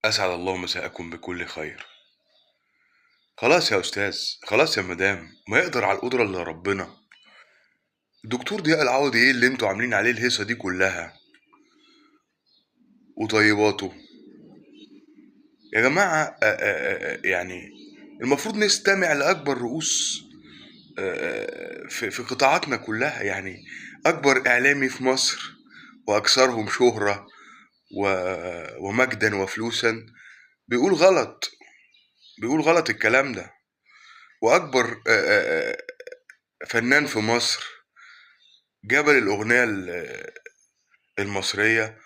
أسعد الله مساءكم بكل خير. خلاص يا أستاذ، خلاص يا مدام، ما يقدر على القدرة إلا ربنا. الدكتور ضياء العوضي إيه اللي انتوا عاملين عليه الهيصة دي كلها وطيباته؟ يا جماعة يعني المفروض نستمع لأكبر رؤوس في قطاعاتنا كلها، يعني أكبر إعلامي في مصر وأكثرهم شهرة ومجدا وفلوسا بيقول غلط، بيقول غلط الكلام ده. وأكبر فنان في مصر، جبل الأغنية المصرية،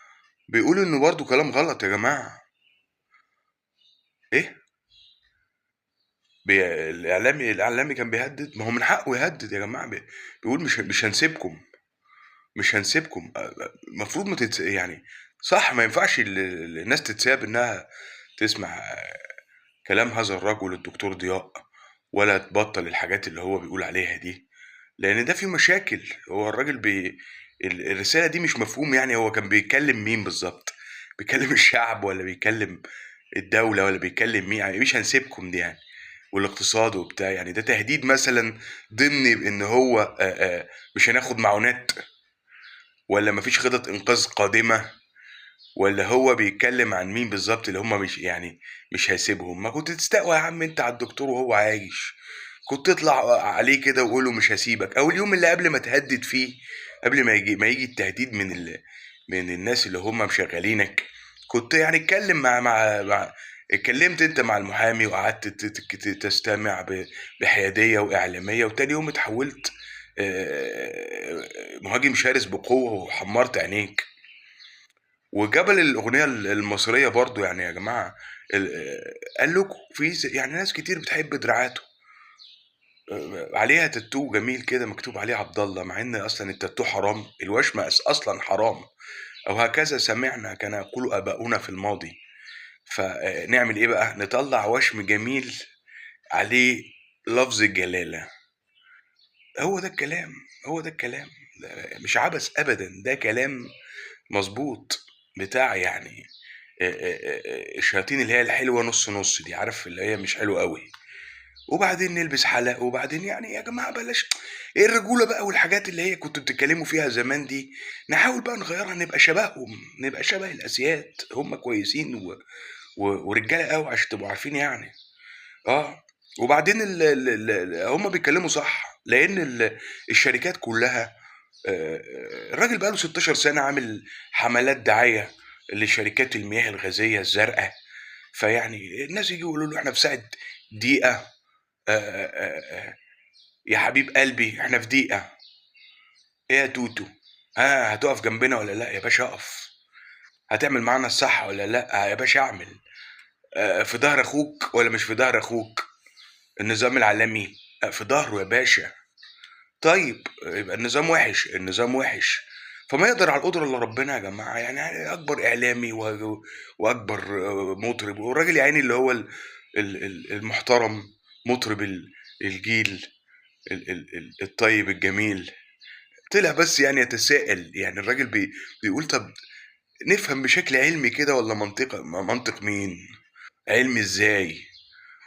بيقول إنه برضه كلام غلط يا جماعة. إيه؟ الإعلامي كان بيهدد، ما هو من حقه يهدد يا جماعة. بيقول مش هنسيبكم، مش هنسيبكم. المفروض ما يعني صح، ما ينفعش الناس تتساب إنها تسمع كلام هذا الرجل الدكتور ضياء، ولا تبطل الحاجات اللي هو بيقول عليها دي، لأن ده فيه مشاكل. هو الراجل الرسالة دي مش مفهوم، يعني هو كان بيتكلم مين بالظبط؟ بيكلم الشعب ولا بيكلم الدولة ولا بيكلم مين؟ يعني مش هنسيبكم دي يعني، والاقتصاد وبتاع، يعني ده تهديد مثلا ضمن ان هو مش هناخد معونات، ولا مفيش خطط انقاذ قادمة، ولا هو بيتكلم عن مين بالظبط اللي هم مش يعني مش هيسيبهم؟ ما كنت تستقوى يا عم انت على الدكتور وهو عايش، كنت تطلع عليه كده وقول له مش هسيبك، او اليوم اللي قبل ما تهدد فيه، قبل ما يجي التهديد من الناس اللي هم مشغلينك، كنت يعني اتكلم مع اتكلمت انت مع المحامي وقعدت تستمع بحيادية وإعلامية، وتاني يوم اتحولت مهاجم شرس بقوة وحمرت عينيك. وجبل الأغنية المصرية برضو يعني يا جماعة، قال لكم في يعني ناس كتير بتحب دراعاته، عليها تاتو جميل كده مكتوب عليه عبد الله، مع ان اصلا التاتو حرام، الوشم اصلا حرام، او هكذا سمعنا كان يقول اباؤنا في الماضي. فنعمل ايه بقى؟ نطلع وشم جميل عليه لفظ الجلالة. هو ده الكلام، هو ده الكلام، ده مش عبث ابدا، ده كلام مظبوط بتاع يعني الشياطين اللي هي الحلوة نص نص دي، عارف اللي هي مش حلوة قوي، وبعدين نلبس حلق، وبعدين يعني يا جماعة بلاش ايه الرجولة بقى والحاجات اللي هي كنتوا بتتكلموا فيها زمان دي. نحاول بقى نغيرها، نبقى شبههم، نبقى شبه الاسياد، هم كويسين ورجالة قوي عشان تبقوا عارفين يعني. اه. وبعدين هم بيتكلموا صح، لان الشركات كلها، الراجل بقاله 16 سنة عامل حملات دعاية لشركات المياه الغازية الزرقاء، فيعني الناس يجي يقولوا له احنا في ساعة دقيقة، يا حبيب قلبي احنا في دقيقة، ايه يا توتو؟ ها هتقف جنبنا ولا لا يا باشا؟ اقف. هتعمل معانا الصح ولا لا يا باشا؟ اعمل. في ظهر اخوك ولا مش في ظهر اخوك؟ النظام العالمي في ظهره يا باشا. طيب يبقى النظام وحش، النظام وحش، فما يقدر على القدرة الا ربنا يا جماعة. يعني اكبر اعلامي واكبر مطرب، والراجل يعني اللي هو المحترم، مطرب الجيل الطيب الجميل، طلع بس يعني يتساءل. يعني الراجل بيقول طب نفهم بشكل علمي كده ولا منطق مين؟ علمي ازاي؟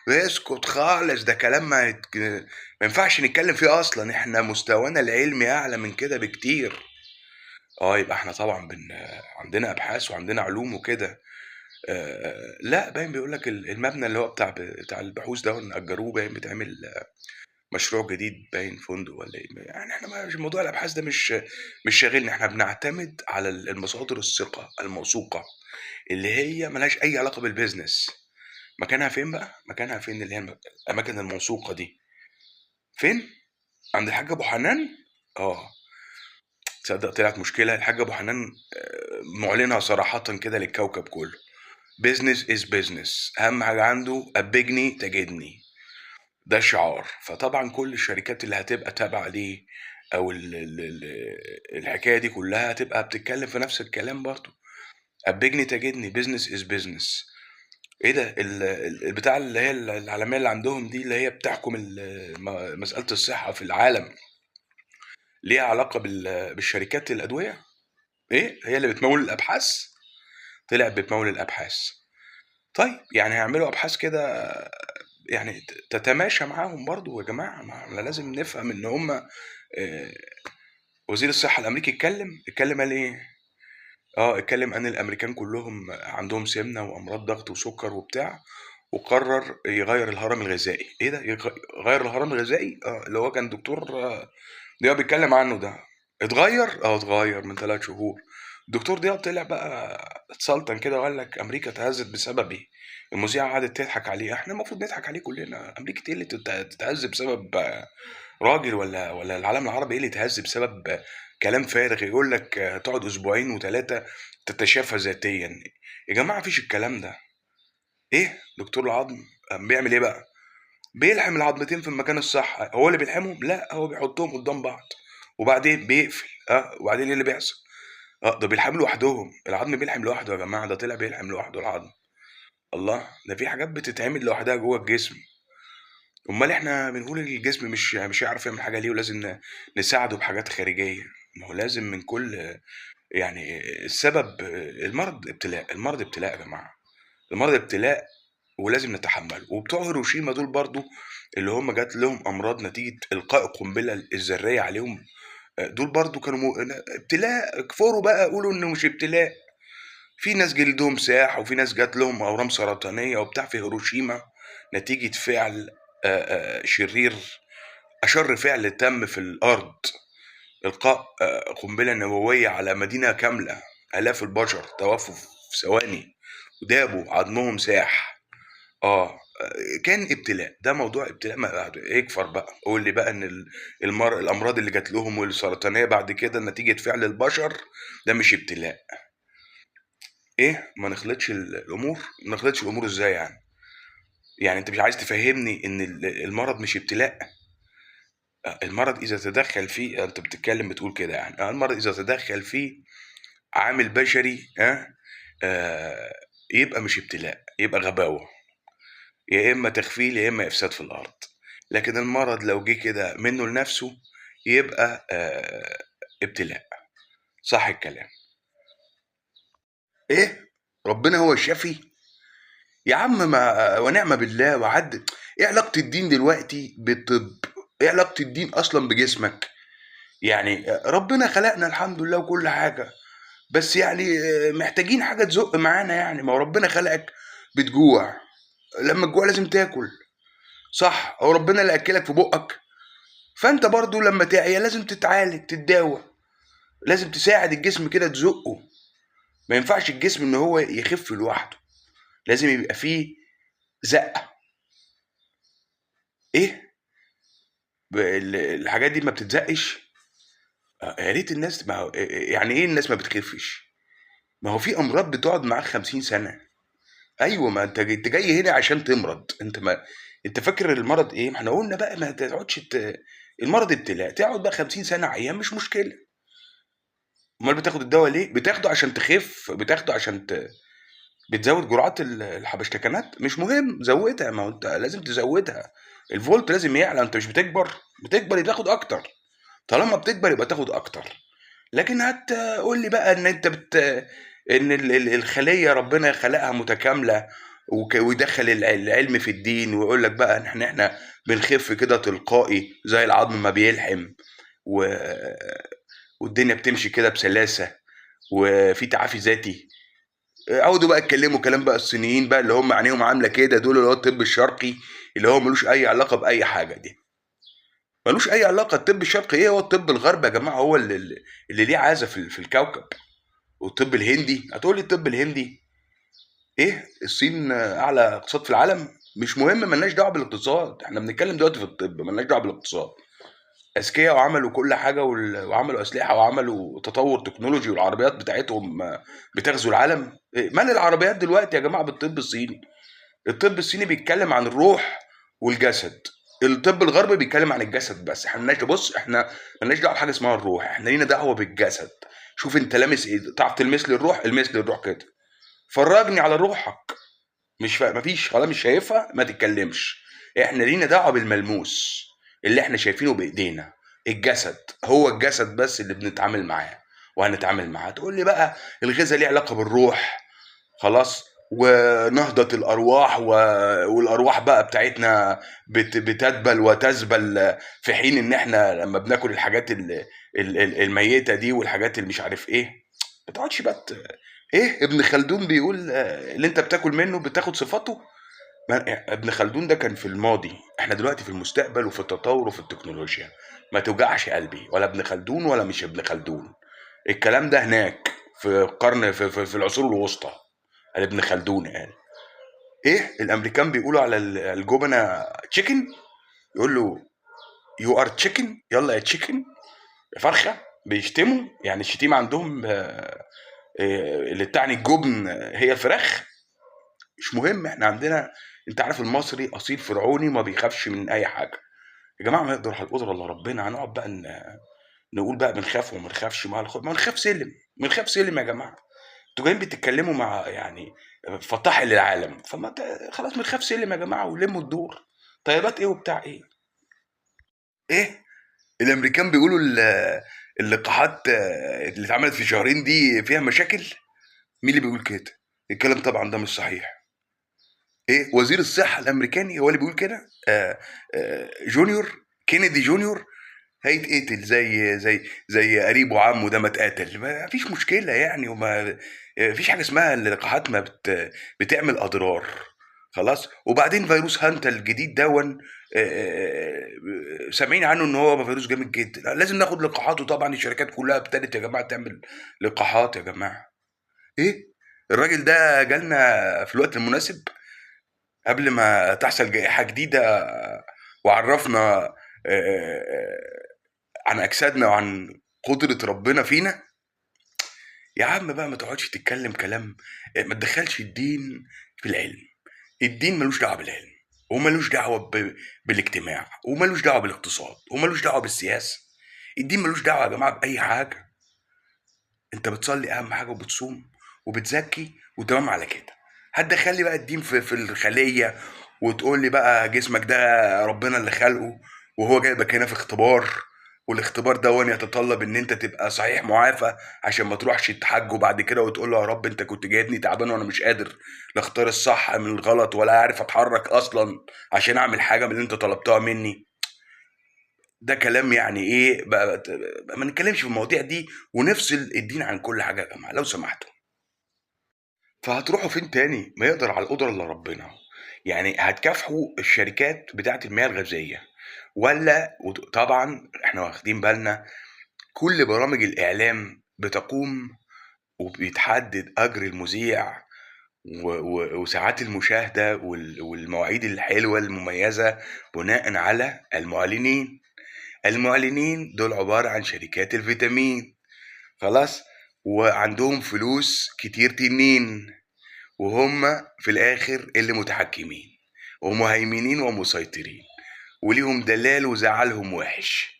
ويسكت خالص، ده كلام ما ينفعش نتكلم فيه اصلا، احنا مستوانا العلمي اعلى من كده بكتير. اه يبقى احنا طبعا عندنا ابحاث وعندنا علوم وكده. لا باين بيقول لك المبنى اللي هو بتاع البحوث ده نأجروه، باين بيتعمل مشروع جديد، باين فندق ولا ايه يعني. احنا موضوع الابحاث ده مش شاغلنا، احنا بنعتمد على المصادر الثقة الموثوقة اللي هي ملهاش اي علاقة بالبيزنس. مكانها فين بقى؟ مكانها فين اللي هي الاماكن الموثوقة دي؟ فين؟ عند الحاج ابو حنان. اه. تصدق طلعت مشكلة، الحاج ابو حنان معلنها صراحة كده للكوكب كله: بيزنس از بيزنس، اهم حاجة عنده ابجني تجدني، ده شعار. فطبعا كل الشركات اللي هتبقى تابعة ليه، او الحكاية دي كلها هتبقى بتتكلم في نفس الكلام برضو: ابجني تجدني، بيزنس از بيزنس. ايه ده البتاع اللي هي العالمية اللي عندهم دي، اللي هي بتحكم مسألة الصحة في العالم، ليها علاقة بالشركات الأدوية؟ ايه هي اللي بتمول الأبحاث؟ طلع بتمول الأبحاث. طيب يعني هيعملوا أبحاث كده يعني تتماشى معاهم برضه يا جماعة، ما إحنا لازم نفهم إن هم وزير الصحة الأمريكي اتكلم قال إيه؟ اتكلم أن الأمريكان كلهم عندهم سمنة وأمراض ضغط وسكر وبتاع، وقرر يغير الهرم الغذائي. إيه ده؟ غير الهرم الغذائي؟ اللي هو كان دكتور ضياء بيتكلم عنه ده اتغير؟ اتغير من 3 شهور. الدكتور ضياء طلع بقى اتسلطن كده وقال لك أمريكا تهزت بسببي. المذيعة قعدت تضحك عليه. احنا المفروض نضحك عليه كلنا. أمريكا ايه اللي تتهز بسبب راجل؟ ولا العالم العربي ايه اللي يتهز بسبب كلام فارغ؟ يقول لك تقعد اسبوعين وثلاثه تتشافى ذاتيا. يا جماعه مفيش الكلام ده. ايه دكتور العظم بيعمل ايه بقى؟ بيلحم العظمتين في المكان الصح. هو اللي بيلحمهم؟ لا، هو بيحطهم قدام بعض وبعدين بيقفل. وبعدين ايه اللي بيحصل؟ ده بيلحم لوحدهم. العظم بيلحم لوحده يا جماعه. ده طلع بيلحم لوحده العظم. الله، ده في حاجات بتتعمل لوحدها جوه الجسم. امال احنا بنقول الجسم مش هيعرف يعمل حاجه ليه ولازم نساعده بحاجات خارجيه؟ ما هو لازم من كل يعني السبب المرض ابتلاء. المرض ابتلاء يا جماعه. المرض ابتلاء ولازم نتحمله. وبتوع هيروشيما دول برضو اللي هم جات لهم امراض نتيجه القاء القنبله الذريه عليهم، دول برضو كانوا ابتلاء. كفروا بقى قولوا انه مش ابتلاء. في ناس جلدهم ساح وفي ناس جات لهم اورام سرطانيه وبتاع في هيروشيما نتيجه فعل شرير. أشر فعل تم في الأرض إلقاء قنبلة نووية على مدينة كاملة. آلاف البشر توفوا في ثواني ودابوا عظمهم ساح. كان ابتلاء. ده موضوع ابتلاء. ما يكفر بقى قول لي بقى ان الامراض اللي جات لهم والسرطانيه بعد كده نتيجه فعل البشر ده مش ابتلاء. ايه ما نخلطش الامور. ما نخلطش الامور ازاي يعني انت مش عايز تفهمني ان المرض مش ابتلاء؟ المرض إذا تدخل فيه، أنت بتتكلم بتقول كده يعني، المرض إذا تدخل فيه عامل بشري يبقى مش ابتلاء، يبقى غباوة. يا إما تخفيل يا إما إفساد في الأرض. لكن المرض لو جه كده منه لنفسه يبقى ابتلاء. صح الكلام. إيه؟ ربنا هو الشافي؟ يا عم ما ونعم بالله وعد. إيه علاقة الدين دلوقتي بالطب؟ إيه علاقة الدين أصلا بجسمك؟ يعني ربنا خلقنا الحمد لله وكل حاجة، بس يعني محتاجين حاجة تزق معانا. يعني ما هو ربنا خلقك بتجوع، لما تجوع لازم تاكل. صح؟ هو ربنا اللي اكلك في بقك. فانت برضو لما تعيا لازم تتعالج تتداوى. لازم تساعد الجسم كده تزقه. ما ينفعش الجسم ان هو يخف لوحده. لازم يبقى فيه زقة. ايه الحاجات دي ما بتتزقش. يا ريت الناس ما يعني ايه الناس ما بتخفش؟ ما هو في امراض بتقعد معاك 50 سنة. ايوه، ما انت جاي هنا عشان تمرض. انت فاكر المرض ايه؟ ما احنا قلنا بقى ما تقعدش المرض ابتلاء. تقعد بقى 50 سنه عيان مش مشكله. امال بتاخد الدواء ليه؟ بتاخده عشان تخف؟ بتاخده عشان بتزود جرعات الحبشتكنات؟ مش مهم زودها. ما هو انت لازم تزودها. الفولت لازم يعلى. انت مش بتكبر يبقى تاخد اكتر. طالما بتكبر يبقى تاخد اكتر. لكن هتقول لي بقى ان انت ان الخليه ربنا خلقها متكامله ويدخل العلم في الدين ويقول لك بقى ان احنا بنخف كده تلقائي زي العظم ما بيلحم و... والدنيا بتمشي كده بسلاسه وفي تعافي ذاتي. عودوا بقى اتكلموا كلام بقى الصينيين بقى اللي هم عينيهم عامله كده، دول اللي هو الطب الشرقي اللي هو ملوش اي علاقه باي حاجه. دي ملوش اي علاقه. الطب الشرقي ايه؟ هو الطب الغربي يا جماعه هو اللي ليه عازه في الكوكب. والطب الهندي هتقول لي الطب الهندي ايه؟ الصين اعلى اقتصاد في العالم. مش مهم، ملناش دعوه بالاقتصاد. احنا بنتكلم دلوقتي في الطب، ملناش دعوه بالاقتصاد. اذكياء وعملوا كل حاجه وعملوا اسلحه وعملوا تطور تكنولوجي والعربيات بتاعتهم بتغزو العالم. مال العربيات دلوقتي يا جماعه بالطب الصيني؟ الطب الصيني بيتكلم عن الروح والجسد. الطب الغربي بيتكلم عن الجسد بس. احنا مالناش، بص احنا مالناش دعوه بحاجه اسمها الروح. احنا لينا دعوه بالجسد. شوف انت لامس ايه؟ تعرف تلمس لي الروح؟ المس لي الروح كده. فرجني على روحك. مش مفيش خلاص، مش شايفها ما تتكلمش. احنا لينا دعوه بالملموس اللي احنا شايفينه بايدينا. الجسد، هو الجسد بس اللي بنتعامل معاه وهنتعامل معاه. تقول لي بقى الغذاء ليه علاقه بالروح؟ خلاص، ونهضة الأرواح والأرواح بقى بتاعتنا بتدبل وتزبل، في حين إن إحنا لما بناكل الحاجات الميتة دي والحاجات اللي مش عارف إيه، ما تقعدش بقى إيه ابن خلدون بيقول اللي أنت بتاكل منه بتاخد صفاته. ابن خلدون ده كان في الماضي، احنا دلوقتي في المستقبل وفي التطور وفي التكنولوجيا. ما توجعش قلبي، ولا ابن خلدون ولا مش ابن خلدون. الكلام ده هناك في القرن في العصور الوسطى. قال ابن خلدون يعني ايه الامريكان بيقولوا على الجبنه تشيكن، يقول له يو ار تشيكن، يلا يا تشيكن يا فرخه. بيشتموا يعني الشتيمه عندهم اللي تعني الجبن هي الفراخ. مش مهم، احنا عندنا، انت عارف المصري اصيل فرعوني ما بيخافش من اي حاجه. يا جماعه ما يقدر هيقدر الا ربنا، هنقعد بقى نقول بقى بنخاف وما نخافش، ما نخاف سلم، بنخاف سلم يا جماعه. انتوا جايين بتتكلموا مع يعني فطاحل للعالم، فما خلاص بنخاف سلم يا جماعه ولموا الدور. طيبات ايه وبتاع ايه؟ ايه الامريكان بيقولوا اللقاحات اللي اتعملت في شهرين دي فيها مشاكل. مين اللي بيقول كده؟ الكلام طبعا ده مش صحيح. ايه وزير الصحه الامريكاني هو اللي بيقول كده. جونيور كينيدي جونيور هيتقتل زي قريبه وعمه ده ما اتقتل، ما فيش مشكله يعني. وما فيش حاجه اسمها اللقاحات ما بتعمل اضرار. خلاص. وبعدين فيروس هانتا الجديد دون سامعين عنه ان هو فيروس جامد جدا، لازم ناخد لقاحاته. طبعا الشركات كلها ابتدت يا جماعه تعمل لقاحات يا جماعه. ايه الراجل ده جالنا في الوقت المناسب قبل ما تحصل جائحة جديدة، وعرفنا عن أجسادنا وعن قدرة ربنا فينا. يا عم بقى ما تقعدش تتكلم كلام، ما تدخلش الدين في العلم. الدين ملوش دعوة بالعلم، وملوش دعوة بالاجتماع، وملوش دعوة بالاقتصاد، وملوش دعوة بالسياسة. الدين ملوش دعوة يا جماعة بأي حاجة. انت بتصلي اهم حاجه وبتصوم وبتزكي وتمام على كده. هتدخلي بقى الدين في الخليه وتقول لي بقى جسمك ده ربنا اللي خلقه وهو جايبك هنا في اختبار، والاختبار ده يتطلب ان انت تبقى صحيح معافى عشان ما تروحش تحج وبعد كده وتقول له يا رب انت كنت جايبني تعبان وانا مش قادر لا اختار الصح من الغلط ولا عارف اتحرك اصلا عشان اعمل حاجه من اللي انت طلبتها مني. ده كلام يعني ايه بقى ما نتكلمش في المواضيع دي ونفصل الدين عن كل حاجه يا جماعه لو سمحتوا. فهتروحوا فين تاني؟ ما يقدر على القدره الا ربنا. يعني هتكافحوا الشركات بتاعه المياه الغازيه ولا؟ طبعا احنا واخدين بالنا كل برامج الاعلام بتقوم وبيتحدد اجر المذيع وساعات المشاهده والمواعيد الحلوه المميزه بناء على المعلنين. المعلنين دول عبارة عن شركات الفيتامين. خلاص. وعندهم فلوس كتير تنين، وهم في الآخر اللي متحكمين ومهيمنين ومسيطرين، وليهم دلال وزعلهم وحش.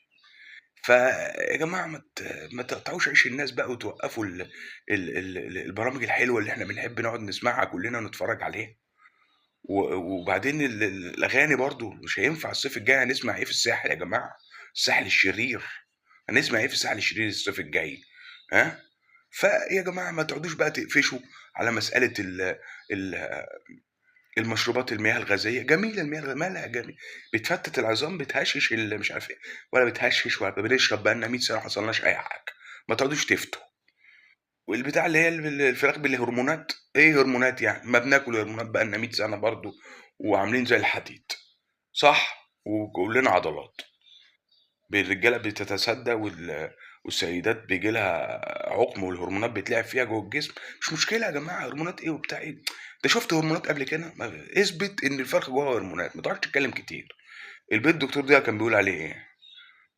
فيا جماعة ما تقطعوش عيش الناس بقى وتوقفوا البرامج الحلوة اللي احنا بنحب نقعد نسمعها كلنا ونتفرج عليها. وبعدين الأغاني برضو مش هينفع. الصيف الجاي هنسمع ايه في الساحل يا جماعة؟ الساحل الشرير. هنسمع ايه في الساحل الشرير الصيف الجاي؟ ها؟ فيا جماعه ما تقعدوش بقى تقفشوا على مساله ال المشروبات المياه الغازيه. جميله المياه الغازيه، مالها جميل، بتفتت العظام، بتهشش اللي مش عارف ايه، ولا بتهشش ولا بنشرب بقى لنا 100 سنه ما حصلناش اي حاجه. ما تقعدوش تفتوا. والبتاع اللي هي الفراخ بالهرمونات، ايه هرمونات يعني؟ ما بناكل هرمونات بقى لنا 100 سنه برضو وعاملين زي الحديد. صح. وكلنا عضلات. الرجاله بتتسدى والسيدات بيجي لها عقم والهرمونات بتلعب فيها جوه الجسم. مش مشكله يا جماعه، هرمونات ايه وبتاع ايه؟ انت شفت هرمونات قبل كده؟ اثبت ان الفرخ جوه هرمونات، ما تقعدش تتكلم كتير. البيت الدكتور ده كان بيقول عليه ايه؟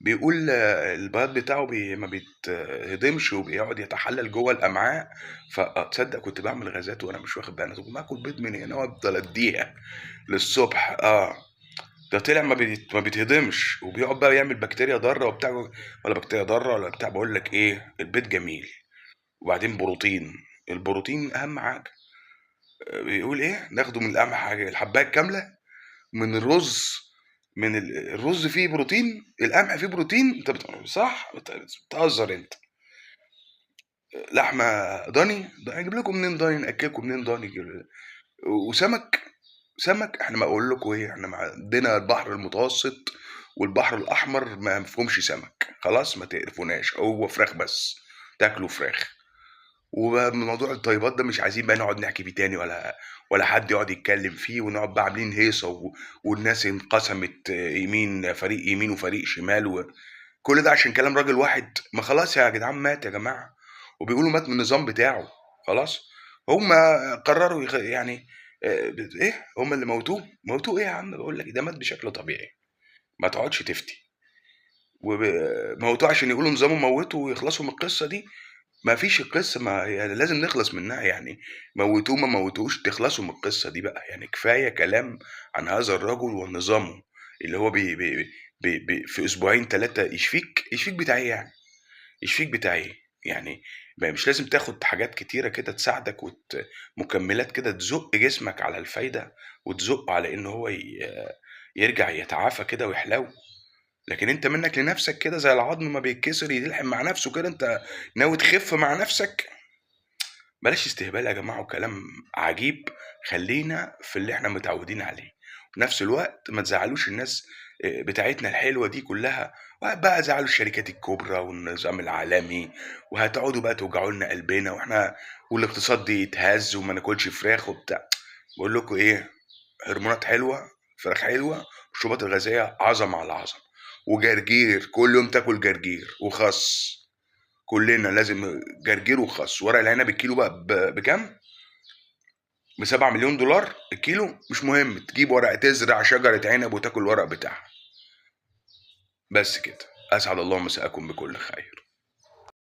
بيقول البياض بتاعه ما بيتهضمش وبيقعد يتحلل جوه الامعاء. فتصدق كنت بعمل غازات وانا مش واخد بالي، انا كنت باكل بيض من هنا وافضل اديها للصبح. ده طلع ما بيتهضمش وبيقعد بقى يعمل بكتيريا ضاره وبتاع، ولا بكتيريا ضاره ولا بتاع. بقول لك ايه، البيض جميل. وبعدين بروتين، البروتين اهم حاجه. بيقول ايه؟ ناخده من القمح حاجه الحبايه الكامله، من الرز. الرز فيه بروتين، القمح فيه بروتين. انت صح بتهزر انت. لحمه ضاني، اجيب لكم منين ضاني؟ ناكلكم منين ضاني؟ وسمك، سمك. احنا ما اقول لكم ايه، احنا عندنا البحر المتوسط والبحر الاحمر ما فيهمش سمك، خلاص ما تقرفوناش، هو فراخ بس، تاكلوا فراخ. وموضوع الطيبات ده مش عايزين بقى نقعد نحكي فيه تاني، ولا حد يقعد يتكلم فيه ونقعد بقى عاملين هيصه والناس انقسمت، يمين فريق يمين وفريق شمال كل ده عشان كلام راجل واحد. ما خلاص يا جدعان، مات يا جماعه، وبيقولوا مات من النظام بتاعه، خلاص. هم قرروا يعني ايه، هم اللي موتوه. موتوه ايه يا عم؟ بقول لك ده مات بشكل طبيعي، ما تقعدش تفتي. وموتوه عشان يقولوا نظامه موته ويخلصوا من القصه دي. ما فيش القصة، ما يعني لازم نخلص منها يعني. موتوه ما موتوش، تخلصوا من القصة دي بقى يعني. كفاية كلام عن هذا الرجل ونظامه اللي هو في أسبوعين ثلاثة يشفيك. يشفيك بتاع إيه يعني؟ يشفيك بتاع إيه؟ يعني مش لازم تاخد حاجات كتيرة كده تساعدك مكملات كده تزق جسمك على الفايدة، وتزقه على إن هو يرجع يتعافى كده ويحلو. لكن انت منك لنفسك كده زي العظم ما بيتكسر يلحم مع نفسه كده، انت ناوي تخف مع نفسك؟ بلاش استهبال يا جماعة وكلام عجيب. خلينا في اللي احنا متعودين عليه، في نفس الوقت ما تزعلوش الناس بتاعتنا الحلوة دي كلها. بقى زعلوا الشركات الكبرى والنظام العالمي، وهتقعدوا بقى توجعوا لنا قلبنا والاقتصاد دي يتهز وما ناكلش فراخ وبتاع. بقول لكم ايه، هرمونات حلوة، فراخ حلوة، مشروبات الغازية عظمة على عظمة، وجرجير كل يوم تاكل جرجير وخس. كلنا لازم جرجير وخس. ورق العنب الكيلو بقى بكام؟ ب7 مليون دولار الكيلو. مش مهم، تجيب ورق، تزرع شجرة عنب وتاكل الورق بتاعها. بس كده. أسعد الله مساءكم بكل خير.